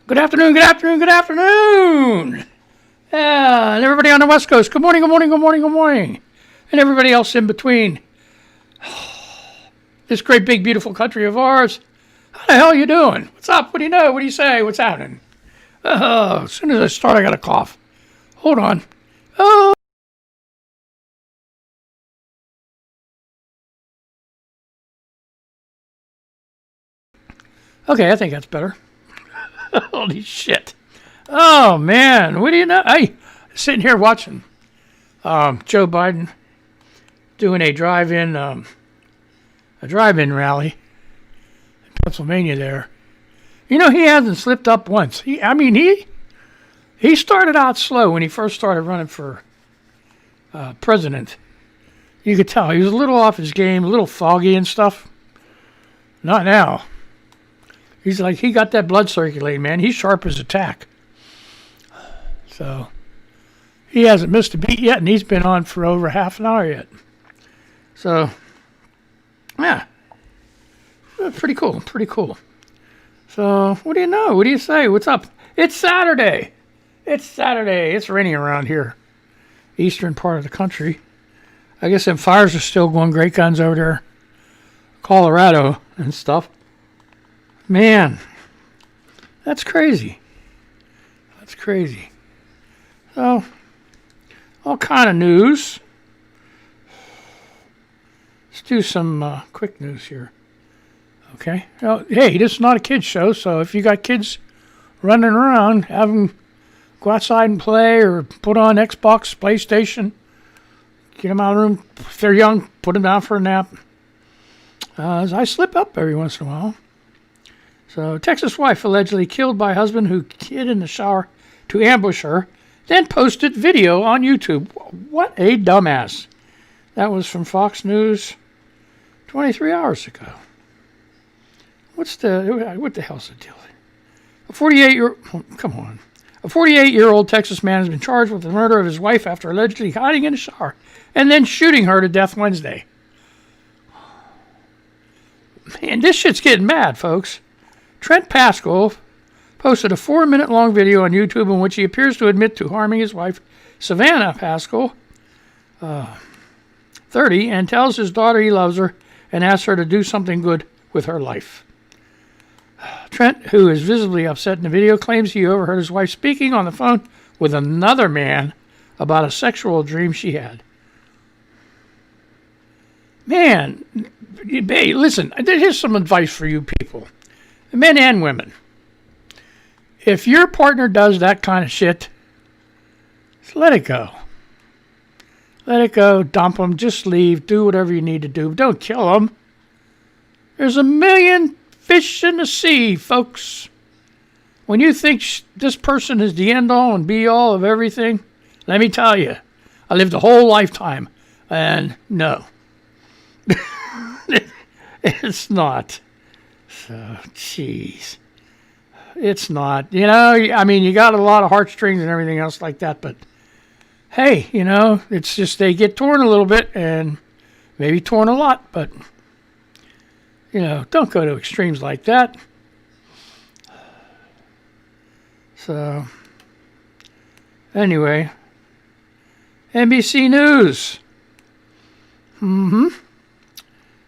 Good afternoon, good afternoon, good afternoon. And everybody on the West Coast, good morning, good morning, good morning, good morning. And everybody else in between. This great, big, beautiful country of ours. How the hell are you doing? What's up? What do you know? What do you say? What's happening? Oh, as soon as I start, I got a cough. Hold on. Oh. Okay, I think that's better. Holy shit. Oh, man. What do you know? Hey, sitting here watching Joe Biden doing a drive-in rally in Pennsylvania there. You know, he hasn't slipped up once. He started out slow when he first started running for president. You could tell he was a little off his game, a little foggy and stuff. Not now. He's like, he got that blood circulating, man. He's sharp as a tack. So, he hasn't missed a beat yet, and he's been on for over half an hour yet. So, yeah. Pretty cool, pretty cool. So, what do you know? What do you say? What's up? It's Saturday. It's Saturday. It's raining around here. Eastern part of the country. I guess them fires are still going great guns over there. Colorado and stuff. Man, that's crazy. That's crazy. So, all kind of news. Let's do some quick news here. Okay. Now, hey, this is not a kids show, so if you got kids running around, have them go outside and play or put on Xbox, PlayStation. Get them out of the room. If they're young, put them down for a nap. I slip up every once in a while. So, Texas wife allegedly killed by husband who hid in the shower to ambush her, then posted video on YouTube. What a dumbass. That was from Fox News 23 hours ago. What the hell's the deal? A 48-year-old Texas man has been charged with the murder of his wife after allegedly hiding in a shower and then shooting her to death Wednesday. Man, this shit's getting bad, folks. Trent Pascal posted a 4-minute-long video on YouTube in which he appears to admit to harming his wife, Savannah Pascal, 30, and tells his daughter he loves her and asks her to do something good with her life. Trent, who is visibly upset in the video, claims he overheard his wife speaking on the phone with another man about a sexual dream she had. Man, hey, listen, here's some advice for you people, men and women. If your partner does that kind of shit, just let it go. Let it go, dump them, just leave, do whatever you need to do. Don't kill them. There's a million fish in the sea, folks. When you think this person is the end-all and be-all of everything, let me tell you, I lived a whole lifetime, and no. It's not. So, jeez. It's not. You know, I mean, you got a lot of heartstrings and everything else like that, but hey, you know, it's just they get torn a little bit and maybe torn a lot, but, you know, don't go to extremes like that. So, anyway, NBC News.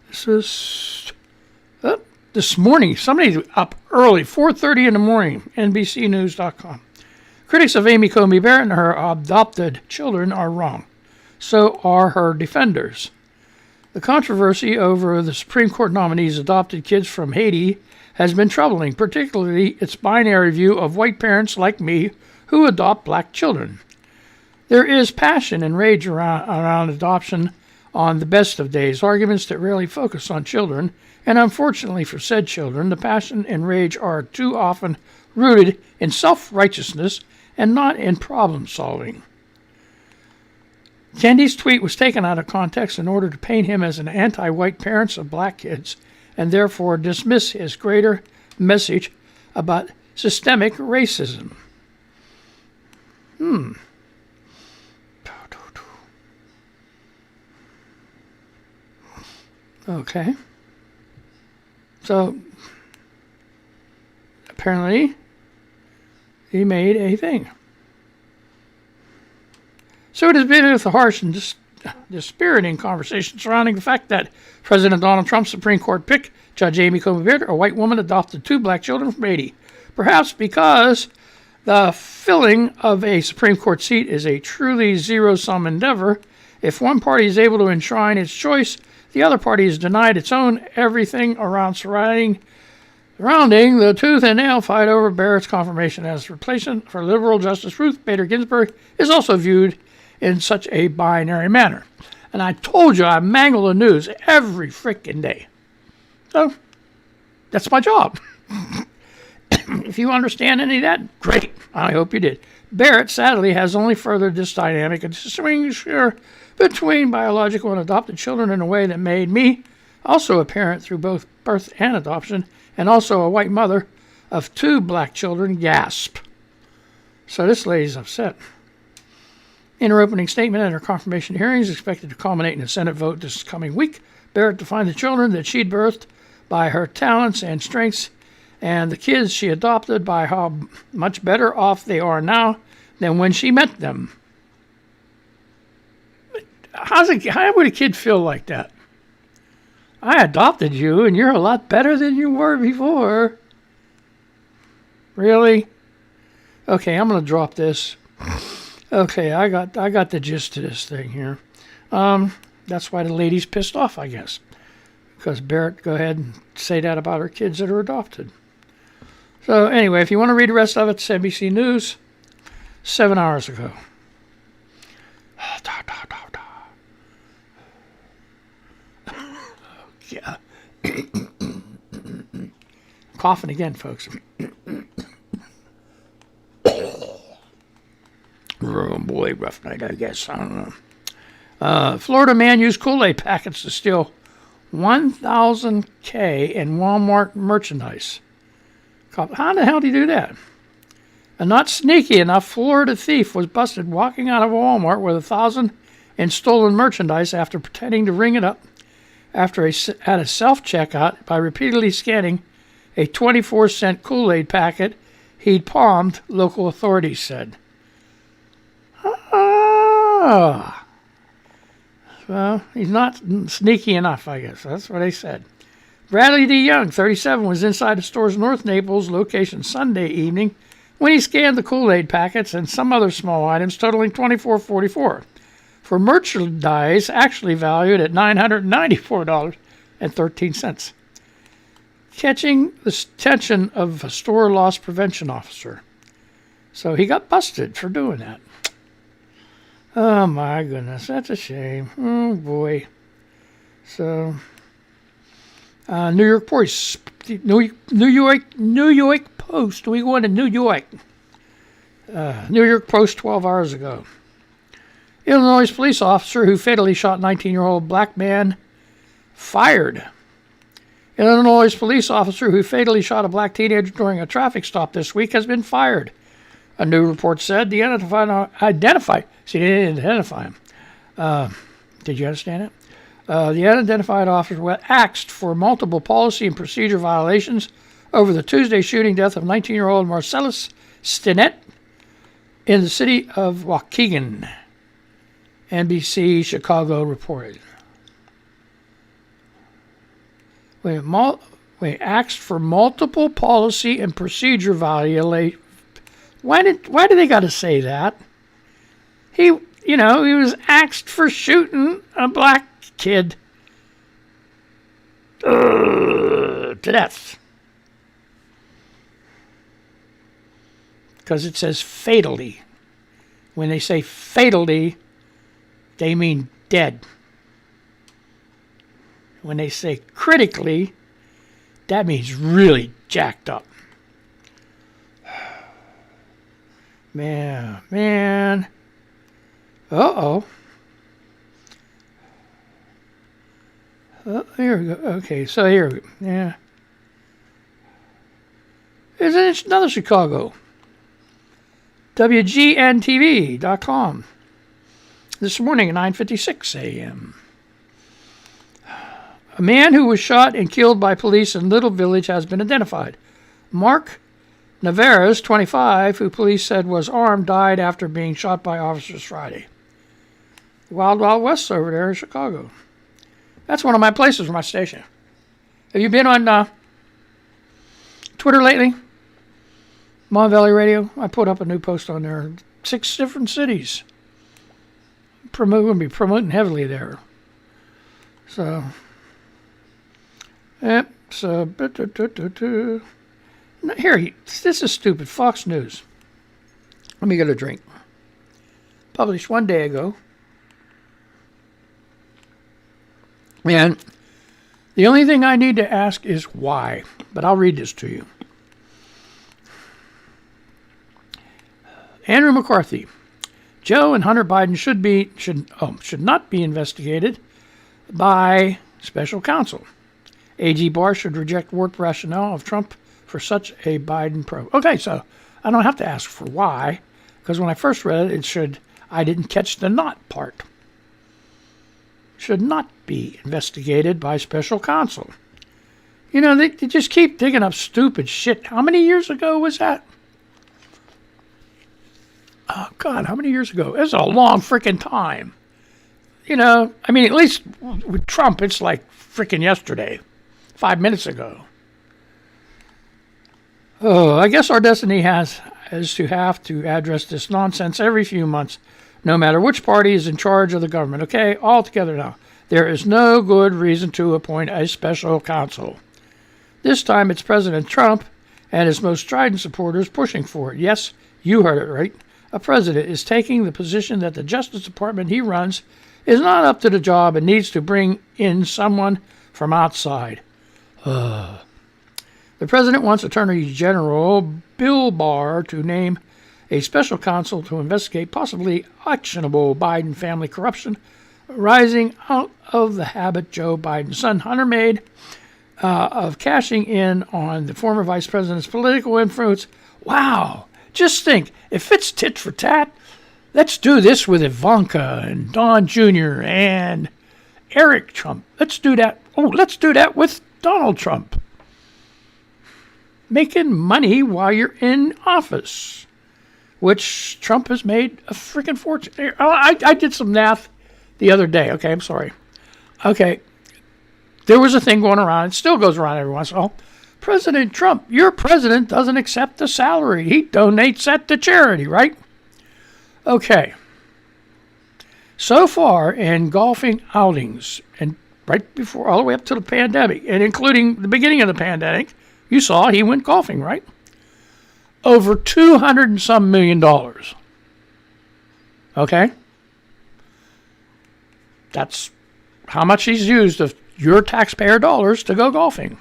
This is this morning. Somebody's up early, 4:30 in the morning, NBCnews.com. Critics of Amy Coney Barrett and her adopted children are wrong. So are her defenders. The controversy over the Supreme Court nominee's adopted kids from Haiti has been troubling, particularly its binary view of white parents like me who adopt black children. There is passion and rage around adoption on the best of days, arguments that rarely focus on children, and unfortunately for said children, the passion and rage are too often rooted in self-righteousness and not in problem-solving. Kendi's tweet was taken out of context in order to paint him as an anti-white parent of black kids and therefore dismiss his greater message about systemic racism. Okay. So, apparently, he made a thing. So it has been with a harsh and dispiriting conversation surrounding the fact that President Donald Trump's Supreme Court pick, Judge Amy Coney Barrett, a white woman, adopted 2 black children from Haiti. Perhaps because the filling of a Supreme Court seat is a truly zero-sum endeavor. If one party is able to enshrine its choice, the other party is denied its own. Everything surrounding the tooth and nail fight over Barrett's confirmation as replacement for liberal Justice Ruth Bader Ginsburg is also viewed in such a binary manner. And I told you I mangle the news every freaking day. So, that's my job. If you understand any of that, great. I hope you did. Barrett, sadly, has only furthered this dynamic and swings between biological and adopted children in a way that made me also a parent through both birth and adoption, and also a white mother of 2 black children, gasp. So this lady's upset. In her opening statement at her confirmation hearing is expected to culminate in a Senate vote this coming week, Barrett defined the children that she'd birthed by her talents and strengths, and the kids she adopted by how much better off they are now than when she met them. How would a kid feel like that? I adopted you, and you're a lot better than you were before. Really? Okay, I'm going to drop this. Okay, I got the gist of this thing here. That's why the lady's pissed off, I guess. Because Barrett, go ahead and say that about her kids that are adopted. So anyway, if you want to read the rest of it, it's NBC News, 7 hours ago. Yeah. Coughing again, folks. Oh boy, rough night, I guess. I don't know. Florida man used Kool-Aid packets to steal 1,000 K in Walmart merchandise. How the hell did he do that? A not sneaky enough Florida thief was busted walking out of a Walmart with 1,000 in stolen merchandise after pretending to ring it up after at a self-checkout by repeatedly scanning a 24-cent Kool-Aid packet he'd palmed, local authorities said. Well, he's not sneaky enough, I guess. That's what they said. Bradley D. Young, 37, was inside the store's North Naples location Sunday evening when he scanned the Kool-Aid packets and some other small items totaling $24.44 for merchandise actually valued at $994.13. Catching the attention of a store loss prevention officer. So he got busted for doing that. Oh my goodness, that's a shame. Oh boy. So, New York Post. New York Post. We go to New York. New York Post 12 hours ago. Illinois police officer who fatally shot 19-year-old black man fired. Illinois police officer who fatally shot a black teenager during a traffic stop this week has been fired. A new report said the identified. See, they didn't identify him. Did you understand it? The unidentified officer was axed for multiple policy and procedure violations over the Tuesday shooting death of 19-year-old Marcellus Stinnett in the city of Waukegan. NBC Chicago reported. Axed for multiple policy and procedure violations. Why do they got to say that? He was axed for shooting a black kid to death. Because it says fatally. When they say fatally, they mean dead. When they say critically, that means really jacked up. Man. Uh-oh. Oh, here we go. Okay, so here we go. Yeah. There's another Chicago. WGNTV.com. This morning at 9:56 a.m. A man who was shot and killed by police in Little Village has been identified. Mark Navarez, 25, who police said was armed, died after being shot by officers Friday. Wild Wild West over there in Chicago. That's one of my places for my station. Have you been on Twitter lately? Mon Valley Radio. I put up a new post on there. 6 different cities. Going to be promoting heavily there. So, yep. So, here, this is stupid. Fox News. Let me get a drink. Published one day ago. And the only thing I need to ask is why. But I'll read this to you. Andrew McCarthy. Joe and Hunter Biden should not be investigated by special counsel. AG Barr should reject warped rationale of Trump for such a Biden probe. Okay, so I don't have to ask for why, because when I first read it, I didn't catch the not part. Should not be investigated by special counsel. You know, they just keep digging up stupid shit. How many years ago was that? Oh, God, how many years ago? It was a long freaking time. You know, I mean, at least with Trump, it's like freaking yesterday, 5 minutes ago. Oh, I guess our destiny is to have to address this nonsense every few months, no matter which party is in charge of the government. Okay, all together now. There is no good reason to appoint a special counsel. This time it's President Trump and his most strident supporters pushing for it. Yes, you heard it right. A president is taking the position that the Justice Department he runs is not up to the job and needs to bring in someone from outside. The president wants Attorney General Bill Barr to name a special counsel to investigate possibly actionable Biden family corruption arising out of the habit Joe Biden's son Hunter made of cashing in on the former vice president's political influence. Wow. Just think, if it's tit for tat, let's do this with Ivanka and Don Jr. and Eric Trump. Let's do that. Oh, let's do that with Donald Trump. Making money while you're in office, which Trump has made a freaking fortune. I did some math the other day. Okay, I'm sorry. Okay, there was a thing going around. It still goes around every once in a while. President Trump, your president doesn't accept the salary. He donates that to charity, right? Okay. So far in golfing outings, and right before, all the way up to the pandemic, and including the beginning of the pandemic, you saw he went golfing, right? Over $200 and some million. Okay? That's how much he's used of your taxpayer dollars to go golfing.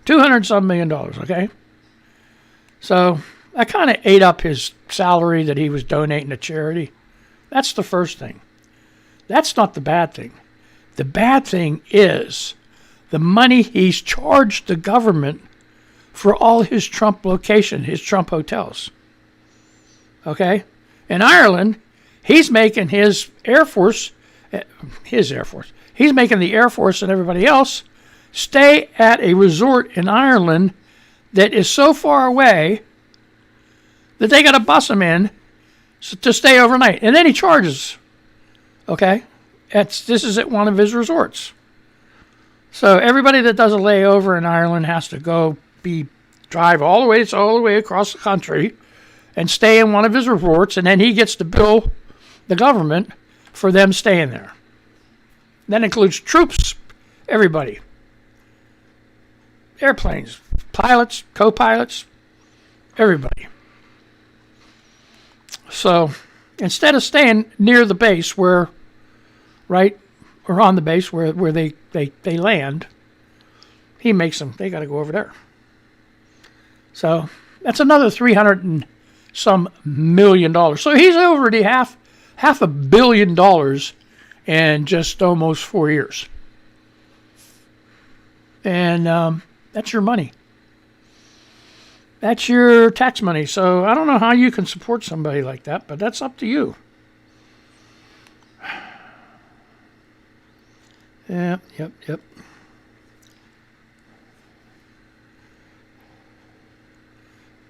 $200 some million, okay? So that kind of ate up his salary that he was donating to charity. That's the first thing. That's not the bad thing. The bad thing is the money he's charged the government for all his Trump location, his Trump hotels. Okay? In Ireland, he's making his Air Force, he's making the Air Force and everybody else stay at a resort in Ireland that is so far away that they got to bus them in to stay overnight. And then he charges. Okay? This is at one of his resorts. So everybody that does a layover in Ireland has to drive all the way across the country and stay in one of his resorts, and then he gets to bill the government for them staying there. That includes troops, everybody. Airplanes, pilots, co-pilots, everybody. So instead of staying near the base or on the base where they land, he makes them, they got to go over there. So that's another $300 and some million. So he's already half $1 billion in just almost 4 years. And that's your money. That's your tax money. So I don't know how you can support somebody like that, but that's up to you. Yep.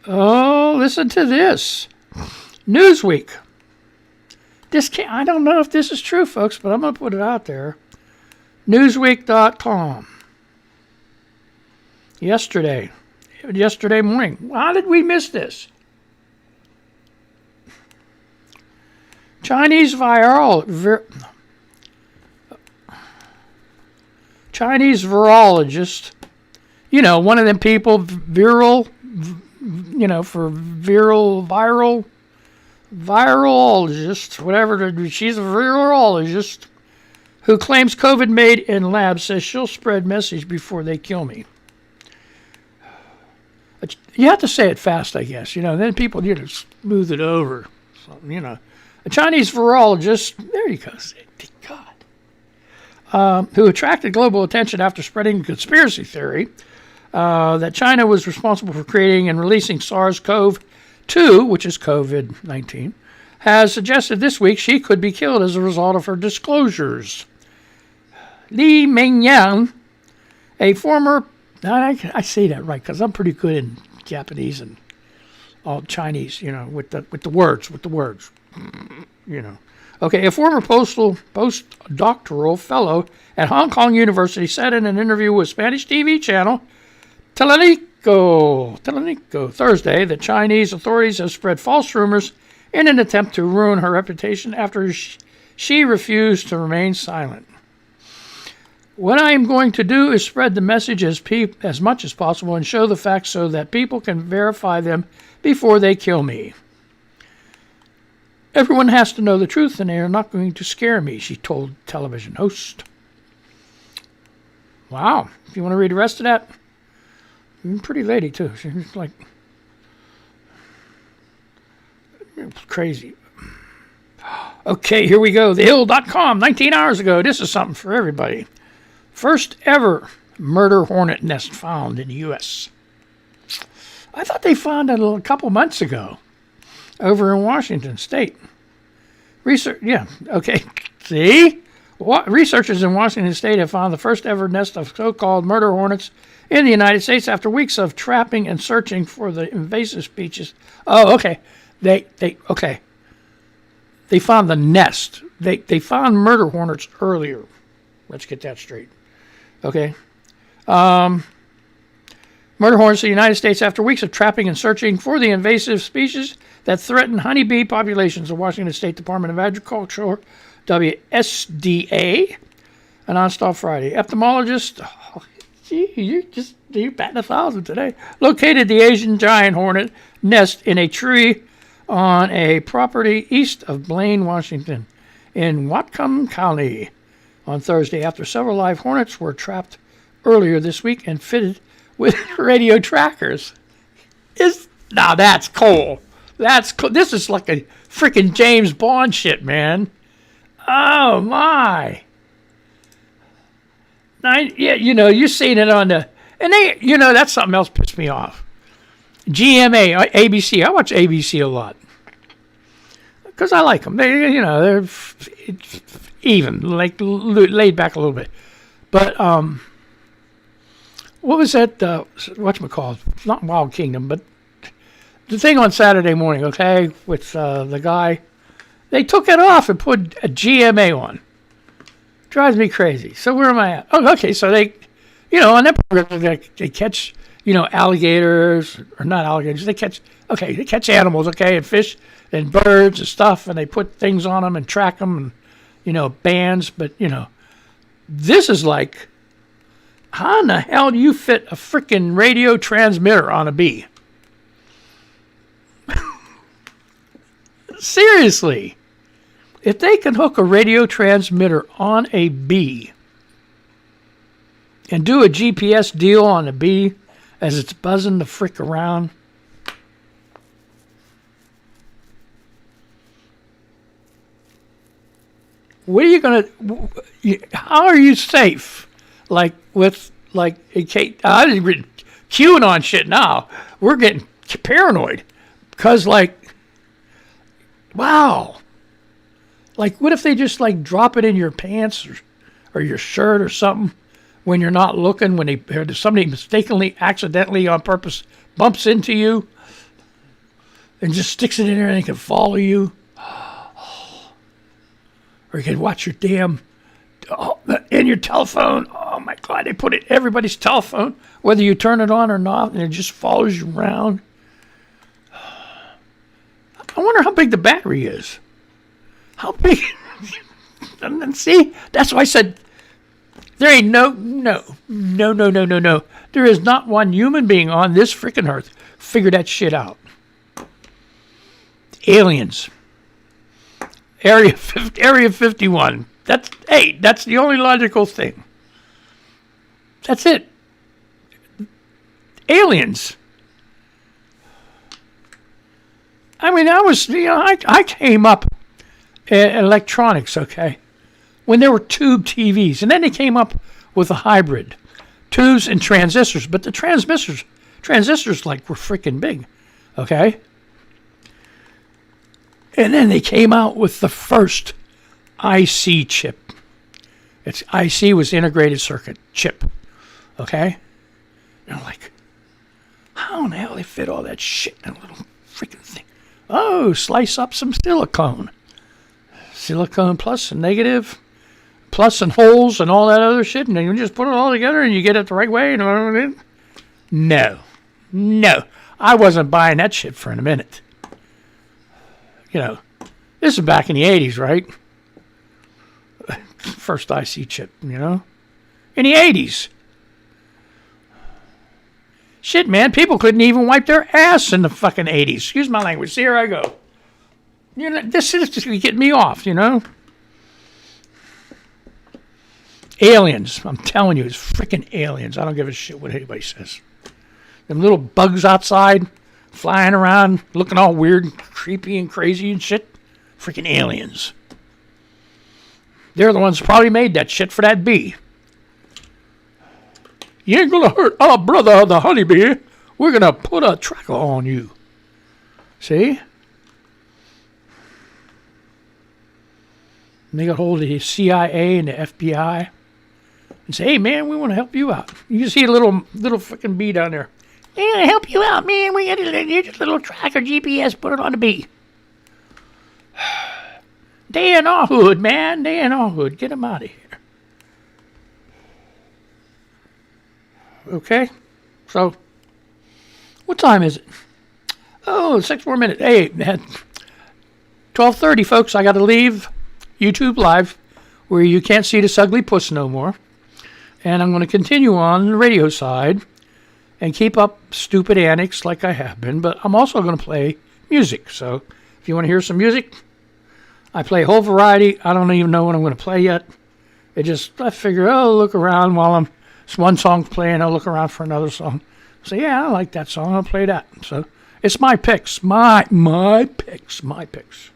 Oh, listen to this. Newsweek. I don't know if this is true, folks, but I'm going to put it out there. Newsweek.com. Yesterday morning. How did we miss this? Chinese virologist, one of them people, virologist, whatever, she's a virologist who claims COVID made in lab, says she'll spread message before they kill me. You have to say it fast, I guess, then people, smooth it over. So, a Chinese virologist, there you go, God, who attracted global attention after spreading a conspiracy theory that China was responsible for creating and releasing SARS-CoV-2, which is COVID-19, has suggested this week she could be killed as a result of her disclosures. Li Mingyang, a former, I say that right because I'm pretty good in Japanese and all Chinese, with the words. Okay, a former postdoctoral fellow at Hong Kong University said in an interview with Spanish TV channel Telenico Thursday that Chinese authorities have spread false rumors in an attempt to ruin her reputation after she refused to remain silent. What I am going to do is spread the message as much as possible and show the facts so that people can verify them before they kill me. Everyone has to know the truth and they are not going to scare me, she told television host. Wow. If you want to read the rest of that, pretty lady too. She's like crazy. Okay, here we go. TheHill.com, 19 hours ago. This is something for everybody. First ever murder hornet nest found in the U.S. I thought they found it a couple months ago over in Washington State. See? Researchers in Washington State have found the first ever nest of so-called murder hornets in the United States after weeks of trapping and searching for the invasive species. Oh, okay. They found the nest. They found murder hornets earlier. Let's get that straight. Okay. Murder hornets in the United States after weeks of trapping and searching for the invasive species that threaten honeybee populations. The Washington State Department of Agriculture, WSDA, announced on Friday. Entomologist, you're batting 1,000 today, located the Asian giant hornet nest in a tree on a property east of Blaine, Washington, in Whatcom County on Thursday after several live hornets were trapped earlier this week and fitted with radio trackers. Now that's cool. That's cool. This is like a freaking James Bond shit, man. Oh my. You've seen it on the, and they, that's something else pissed me off. GMA, ABC. I watch ABC a lot because I like them. They're even, like laid back a little bit. But what was that? Whatchamacallit? It's not Wild Kingdom, but the thing on Saturday morning. Okay, with the guy, they took it off and put a GMA on. Drives me crazy. So where am I at? Oh, okay. So they, on that program, they catch, alligators, or not alligators. They catch animals, okay, and fish and birds and stuff, and they put things on them and track them, and, bands. But, this is like, how in the hell do you fit a freaking radio transmitter on a bee? Seriously. If they can hook a radio transmitter on a bee and do a GPS deal on a bee as it's buzzing the frick around, what are you going to, how are you safe? Like with, like, I'm QAnon shit now. We're getting paranoid because, like, wow. Like, what if they just, like, drop it in your pants or your shirt or something when you're not looking, when somebody mistakenly, accidentally, on purpose bumps into you? and just sticks it in there and it can follow you. Or you can watch your damn, in your telephone. Oh my God, they put it in everybody's telephone, whether you turn it on or not, and it just follows you around. I wonder how big the battery is. How big? And then see, that's why I said there ain't no. There is not one human being on this freaking earth figure that shit out. Aliens. Area 51. That's the only logical thing. That's it. Aliens. I mean, I came up in electronics, okay, when there were tube TVs, and then they came up with a hybrid, tubes and transistors, but the transistors like were freaking big, okay? And then they came out with the first IC chip. It's IC was integrated circuit chip, okay? And I'm like, how in the hell they fit all that shit in a little freaking thing? Oh, slice up some silicone. Silicone plus and negative, plus and holes and all that other shit, and then you just put it all together and you get it the right way. No. I wasn't buying that shit for in a minute. You know, this is back in the 80s, right? First IC chip, you know? In the 80s. Shit, man, people couldn't even wipe their ass in the fucking 80s. Excuse my language. See, here I go. You know, this is just getting me off, you know? Aliens. I'm telling you, it's freaking aliens. I don't give a shit what anybody says. Them little bugs outside, flying around, looking all weird and creepy and crazy and shit. Freaking aliens. They're the ones who probably made that shit for that bee. You ain't gonna hurt our brother, the honeybee. We're gonna put a tracker on you. See? And they got hold of the CIA and the FBI and say, hey, man, we want to help you out. You can see a little freaking bee down there. We're going to help you out, man. We got a little tracker GPS. Put it on the bee. They in our hood, man. They in our hood. Get them out of here. Okay? So, what time is it? Oh, 6 more minutes. Hey, 12:30, folks. I got to leave YouTube Live, where you can't see this ugly puss no more. And I'm going to continue on the radio side and keep up stupid antics like I have been, but I'm also going to play music. So if you want to hear some music, I play a whole variety. I don't even know what I'm going to play yet. I figure, look around while one song's playing, I'll look around for another song. Say, yeah, I like that song, I'll play that. So it's my picks, my picks.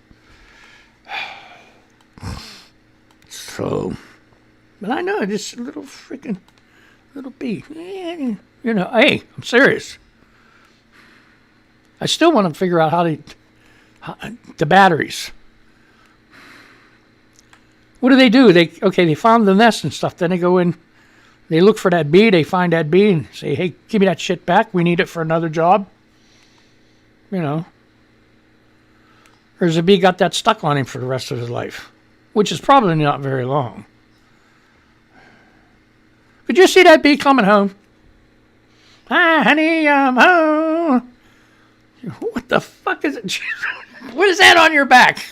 So, but I know this little bee. You know, hey, I'm serious. I still want to figure out how the batteries. What do? They found the nest and stuff. Then they go in, they look for that bee. They find that bee and say, hey, give me that shit back. We need it for another job. You know. Or has the bee got that stuck on him for the rest of his life? Which is probably not very long. Could you see that bee coming home? Hi, honey, I'm home. What the fuck is it? What is that on your back?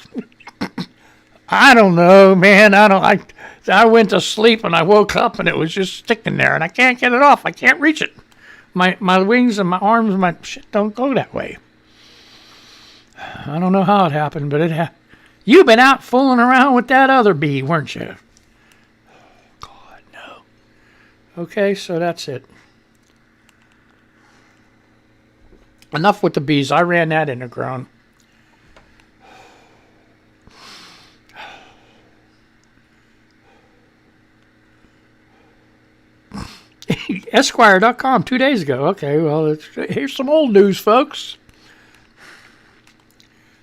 I don't know, man. I went to sleep and I woke up and it was just sticking there and I can't get it off. I can't reach it. My wings and my arms and my shit don't go that way. I don't know how it happened, but it happened. You've been out fooling around with that other bee, weren't you? Oh, God, no. Okay, so that's it. Enough with the bees. I ran that in the ground. Esquire.com 2 days ago. Okay, well, here's some old news, folks.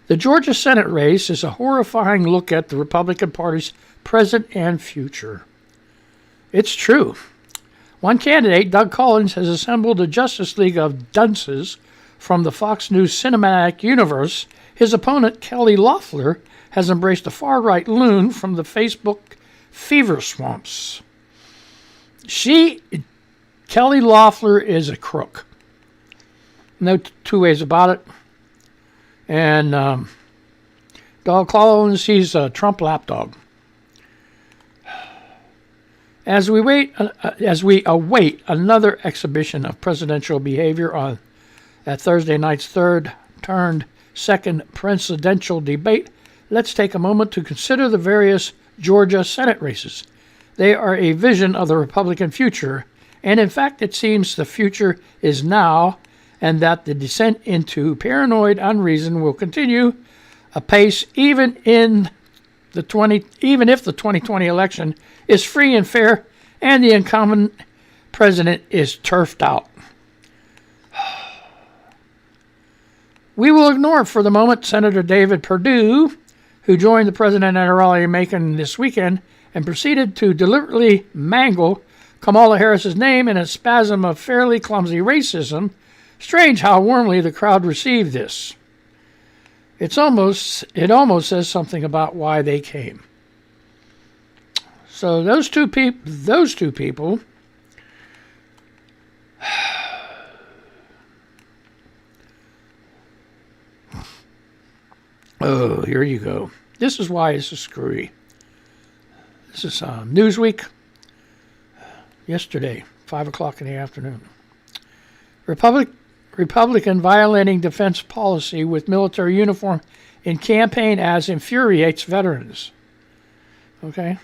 The Georgia Senate race is a horrifying look at the Republican Party's present and future. It's true. One candidate, Doug Collins, has assembled a Justice League of dunces from the Fox News cinematic universe, his opponent, Kelly Loeffler, has embraced a far-right loon from the Facebook fever swamps. Kelly Loeffler is a crook. No two ways about it. And Doug Collins, he's a Trump lapdog. As we await another exhibition of presidential behavior on that Thursday night's second presidential debate, let's take a moment to consider the various Georgia Senate races. They are a vision of the Republican future, and in fact it seems the future is now, and that the descent into paranoid unreason will continue apace even if the 2020 election is free and fair and the incumbent president is turfed out. We will ignore for the moment Senator David Perdue, who joined the president at a rally in Macon this weekend and proceeded to deliberately mangle Kamala Harris's name in a spasm of fairly clumsy racism. Strange how warmly the crowd received this. It almost says something about why they came. So those two people oh, here you go. This is why this is screwy. This is Newsweek, yesterday, 5 o'clock in the afternoon. Republican violating defense policy with military uniform in campaign ads infuriates veterans. Okay.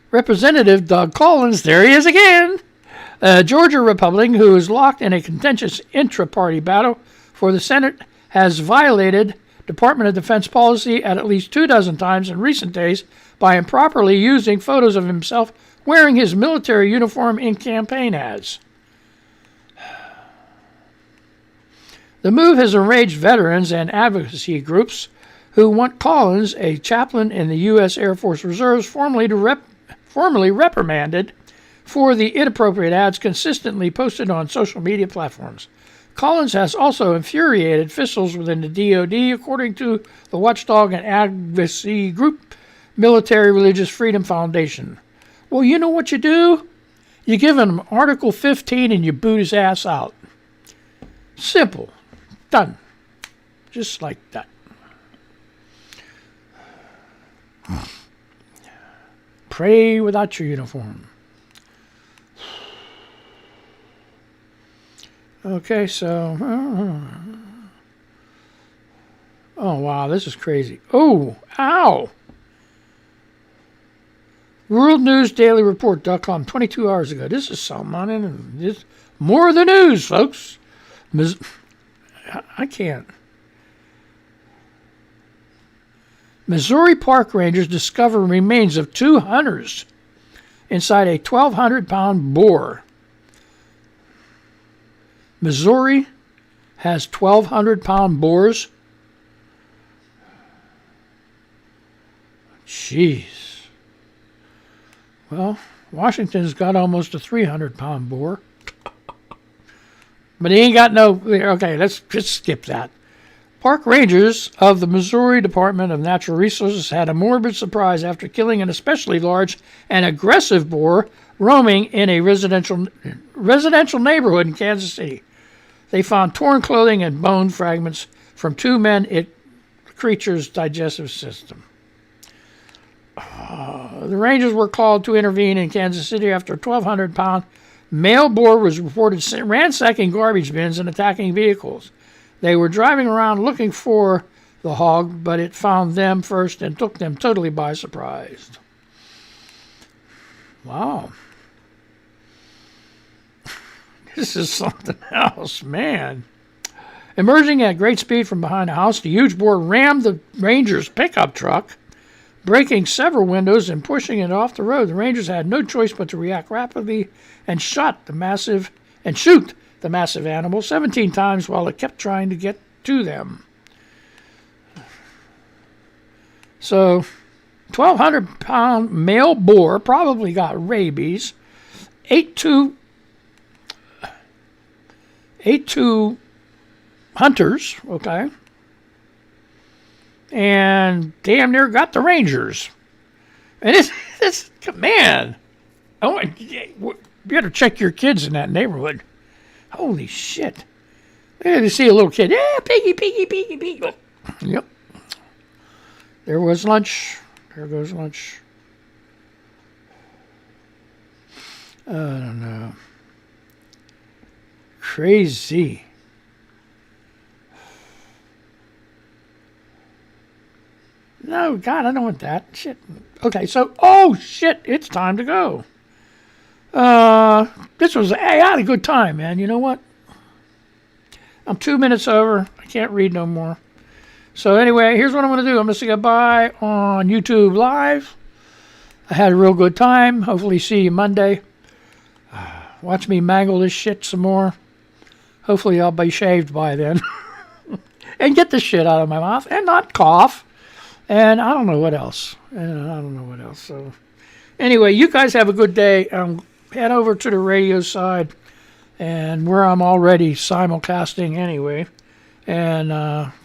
Representative Doug Collins, there he is again, a Georgia Republican who is locked in a contentious intra-party battle for the Senate, has violated Department of Defense policy at least 24 times in recent days by improperly using photos of himself wearing his military uniform in campaign ads. The move has enraged veterans and advocacy groups who want Collins, a chaplain in the U.S. Air Force Reserves, formally reprimanded for the inappropriate ads consistently posted on social media platforms. Collins has also infuriated officials within the DoD, according to the watchdog and advocacy group Military Religious Freedom Foundation. Well, you know what you do? You give him Article 15 and you boot his ass out. Simple. Done. Just like that. Pray without your uniform. Okay, so... oh, wow, this is crazy. Oh, ow! WorldNewsDailyReport.com, 22 hours ago. This is something on it. This, more of the news, folks. I can't. Missouri park rangers discover remains of 2 hunters inside a 1,200-pound boar. Missouri has 1,200-pound boars. Jeez. Well, Washington's got almost a 300-pound boar. But he ain't got no... Okay, let's just skip that. Park rangers of the Missouri Department of Natural Resources had a morbid surprise after killing an especially large and aggressive boar roaming in a residential neighborhood in Kansas City. They found torn clothing and bone fragments from 2 men in the creature's digestive system. The rangers were called to intervene in Kansas City after a 1,200-pound male boar was reported ransacking garbage bins and attacking vehicles. They were driving around looking for the hog, but it found them first and took them totally by surprise. Wow. This is something else, man. Emerging at great speed from behind a house, the huge boar rammed the Rangers' pickup truck, breaking several windows and pushing it off the road. The Rangers had no choice but to react rapidly and shoot the massive animal 17 times while it kept trying to get to them. So, 1,200-pound male boar probably got rabies, ate two hunters, okay, and damn near got the Rangers. And it's man, oh, you better check your kids in that neighborhood. Holy shit! You see a little kid, yeah, piggy, piggy, piggy, piggy. Yep. There was lunch. There goes lunch. I don't know. Crazy. No, God, I don't want that. Shit. Okay, so, oh, shit, it's time to go. Hey, I had a good time, man. You know what? I'm 2 minutes over. I can't read no more. So anyway, here's what I'm going to do. I'm going to say goodbye on YouTube Live. I had a real good time. Hopefully see you Monday. Watch me mangle this shit some more. Hopefully I'll be shaved by then. And get the shit out of my mouth and not cough. And I don't know what else. So anyway, you guys have a good day. Head over to the radio side, and where I'm already simulcasting anyway, and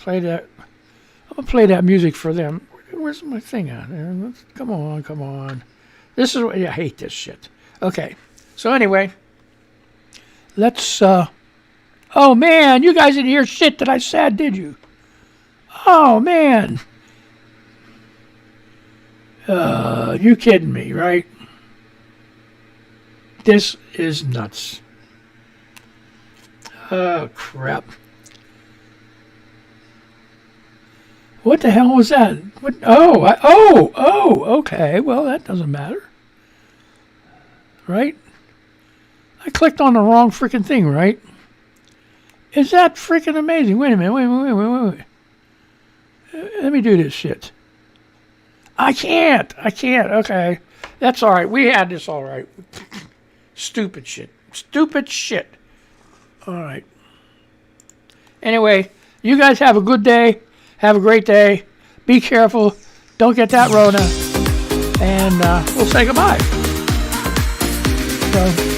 play that. I'm gonna play that music for them. Where's my thing at? Come on. This is I hate this shit. Okay, so anyway, let's. Oh man, you guys didn't hear shit that I said, did you? Oh man. You kidding me, right? This is nuts. Oh, crap. What the hell was that? What? Okay. Well, that doesn't matter. Right? I clicked on the wrong freaking thing, right? Is that freaking amazing? Wait a minute. Wait. Let me do this shit. I can't. Okay. That's all right. We had this all right. Stupid shit. All right. Anyway, you guys have a good day. Have a great day. Be careful. Don't get that Rona. And we'll say goodbye. So.